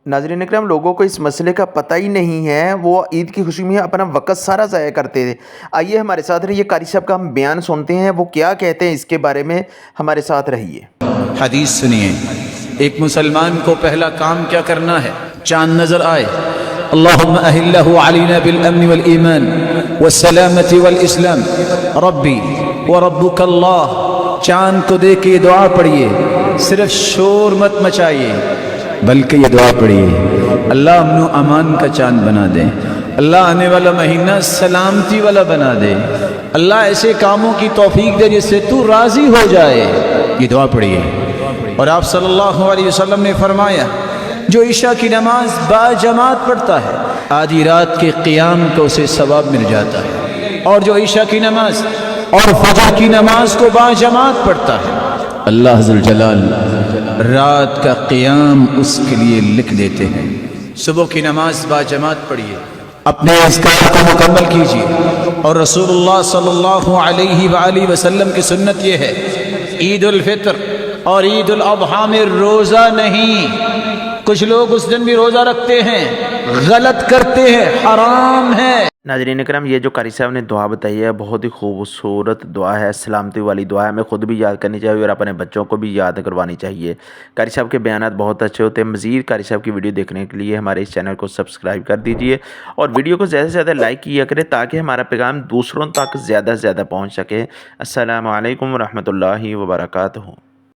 ناظرین اکرام، لوگوں کو اس مسئلے کا پتہ ہی نہیں ہے، وہ عید کی خوشی میں اپنا وقت سارا ضائع کرتے تھے۔ آئیے ہمارے ساتھ رہیے، قاری صاحب کا ہم بیان سنتے ہیں، وہ کیا کہتے ہیں اس کے بارے میں، ہمارے ساتھ رہیے۔ حدیث سنیے، ایک مسلمان کو پہلا کام کیا کرنا ہے؟ چاند نظر آئے، اللہم اہلہ علینا بالامن والایمان والسلامت والاسلام ربی وربک اللہ۔ چاند کو دیکھ کے یہ دعا پڑھیے، صرف شور مت مچائیے بلکہ یہ دعا پڑھیے، اللہ امن و امان کا چاند بنا دے، اللہ آنے والا مہینہ سلامتی والا بنا دے، اللہ ایسے کاموں کی توفیق دے جس سے تو راضی ہو جائے۔ یہ دعا پڑھیے۔ اور آپ صلی اللہ علیہ وسلم نے فرمایا، جو عشاء کی نماز با جماعت پڑھتا ہے آدھی رات کے قیام کو اسے ثواب مل جاتا ہے، اور جو عشاء کی نماز اور فجر کی نماز کو با جماعت پڑھتا ہے اللہ ذوالجلال رات کا قیام اس کے لیے لکھ دیتے ہیں۔ صبح کی نماز با جماعت پڑھیے، اپنے اذکار کو مکمل کیجیے، اور رسول اللہ صلی اللہ علیہ وآلہ وسلم کی سنت یہ ہے، عید الفطر اور عید الاضحیٰ میں روزہ نہیں۔ کچھ لوگ اس دن بھی روزہ رکھتے ہیں، غلط کرتے ہیں، حرام ہے۔ ناظرین اکرام، یہ جو قاری صاحب نے دعا بتائی ہے بہت ہی خوبصورت دعا ہے، سلامتی والی دعا ہے، ہمیں خود بھی یاد کرنی چاہیے اور اپنے بچوں کو بھی یاد کروانی چاہیے۔ قاری صاحب کے بیانات بہت اچھے ہوتے ہیں۔ مزید قاری صاحب کی ویڈیو دیکھنے کے لیے ہمارے اس چینل کو سبسکرائب کر دیجیے اور ویڈیو کو زیادہ سے زیادہ لائک کیا کریں تاکہ ہمارا پیغام دوسروں تک زیادہ سے زیادہ پہنچ سکے۔ السلام علیکم ورحمۃ اللہ وبرکاتہ۔